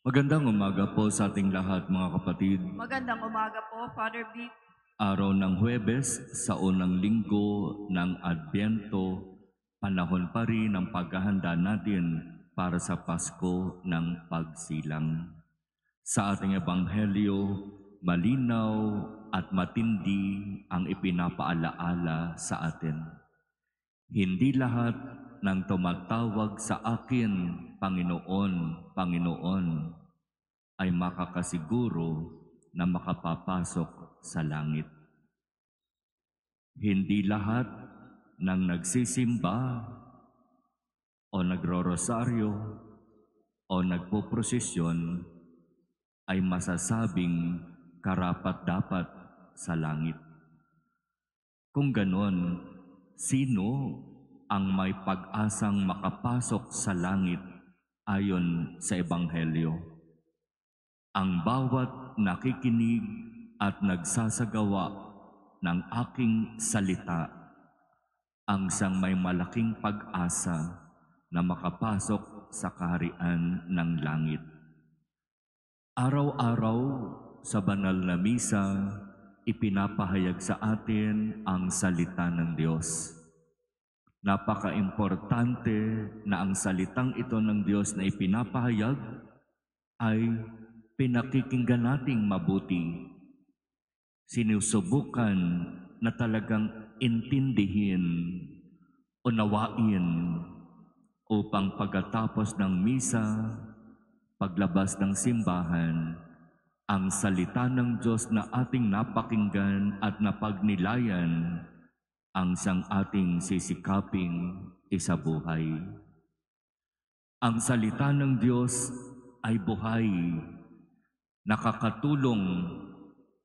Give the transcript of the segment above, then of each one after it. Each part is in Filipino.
Magandang umaga po sa ating lahat mga kapatid. Magandang umaga po, Father Vic. Araw ng Huwebes sa unang linggo ng Adbyento, panahon pa rin ang paghahanda natin para sa Pasko ng Pagsilang. Sa ating Ebanghelyo, malinaw at matindi ang ipinapaalaala sa atin. Hindi lahat ng tumatawag sa akin, Panginoon, Panginoon, ay makakasiguro na makapapasok sa langit. Hindi lahat ng nagsisimba o nagrorosaryo o nagpoprosesyon ay masasabing karapat-dapat sa langit. Kung ganon, sino ang may pag-asang makapasok sa langit ayon sa Ebanghelyo? Ang bawat nakikinig at nagsasagawa ng aking salita, ang siyang may malaking pag-asa na makapasok sa kaharian ng langit. Araw-araw sa banal na misa, ipinapahayag sa atin ang salita ng Diyos. Napaka-importante na ang salitang ito ng Diyos na ipinapahayag ay pinakikinggan nating mabuti. Sinusubukan na talagang intindihin, unawain, upang pagkatapos ng misa, paglabas ng simbahan, ang salita ng Diyos na ating napakinggan at napagnilayan ang siyang ating sisikaping isabuhay. Ang salita ng Diyos ay buhay, nakakatulong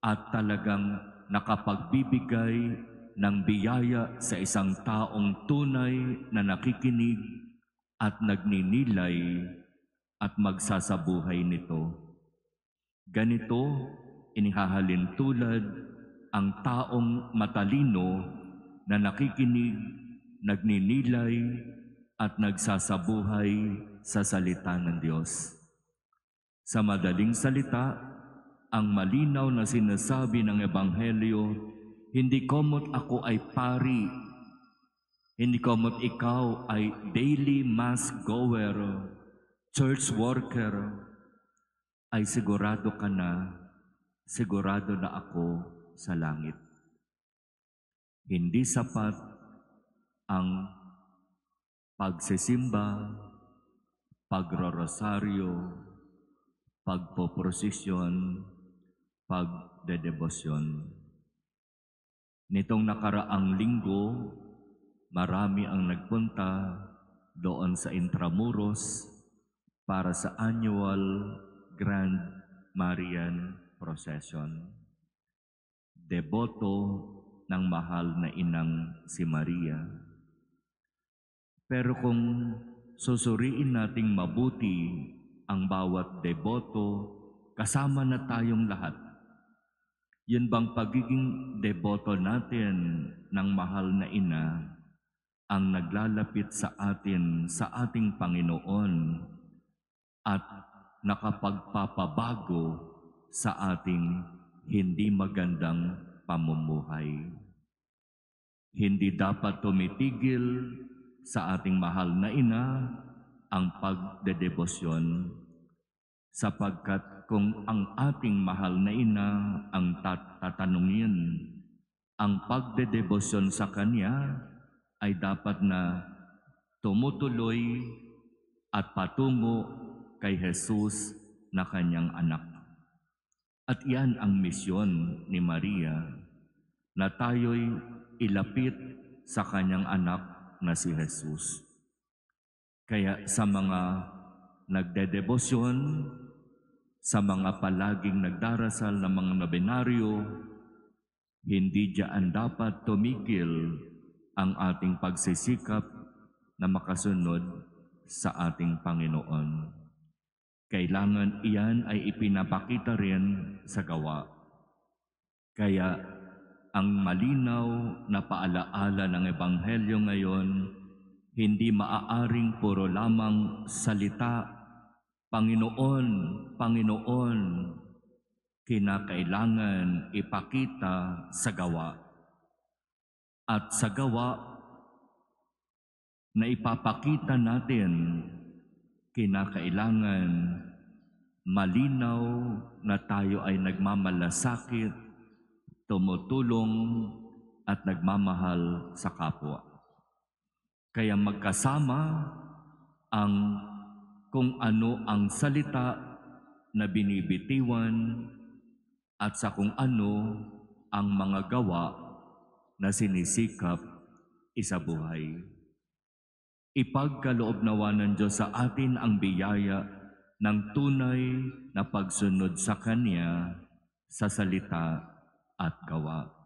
at talagang nakapagbibigay ng biyaya sa isang taong tunay na nakikinig at nagninilay at magsasabuhay nito. Ganito, inihahalin tulad ang taong matalino na nakikinig, nagninilay at nagsasabuhay sa salita ng Diyos. Sa madaling salita, ang malinaw na sinasabi ng Ebanghelyo, hindi komot ako ay pari, hindi komot ikaw ay daily mass goer, church worker, ay sigurado ka na, sigurado na ako sa langit. Hindi sapat ang pagsisimba, pagrorosaryo, pagpoprosesyon, pagdedebosyon. Nitong nakaraang linggo, marami ang nagpunta doon sa Intramuros para sa annual Grand Marian Procession. Deboto ng mahal na inang si Maria. Pero kung susuriin nating mabuti ang bawat deboto, kasama na tayong lahat. Yun bang pagiging deboto natin ng mahal na ina ang naglalapit sa atin sa ating Panginoon at nakapagpapabago sa ating hindi magandang pamumuhay. Hindi dapat tumitigil sa ating mahal na ina ang pagdedebosyon, sapagkat kung ang ating mahal na ina ang tatanungin, ang pagdedebosyon sa Kanya ay dapat na tumutuloy at patungo kay Jesus na Kanyang anak. At iyan ang misyon ni Maria, na tayo'y ilapit sa Kanyang anak na si Jesus. Kaya sa mga nagdedebosyon, sa mga palaging nagdarasal ng mga nobinaryo, hindi diyan dapat tumigil ang ating pagsisikap na makasunod sa ating Panginoon. Kailangan iyan ay ipinapakita rin sa gawa. Kaya ang malinaw na paalaala ng Ebanghelyo ngayon, hindi maaaring puro lamang salita Panginoon, Panginoon, kinakailangan ipakita sa gawa. At sa gawa na ipapakita natin, kinakailangan malinaw na tayo ay nagmamalasakit, tumutulong at nagmamahal sa kapwa. Kaya magkasama ang kung ano ang salita na binibitiwan at sa kung ano ang mga gawa na sinisikap isabuhay. Ipagkaloob nawa ng Diyos sa atin ang biyaya ng tunay na pagsunod sa Kanya sa salita at gawa.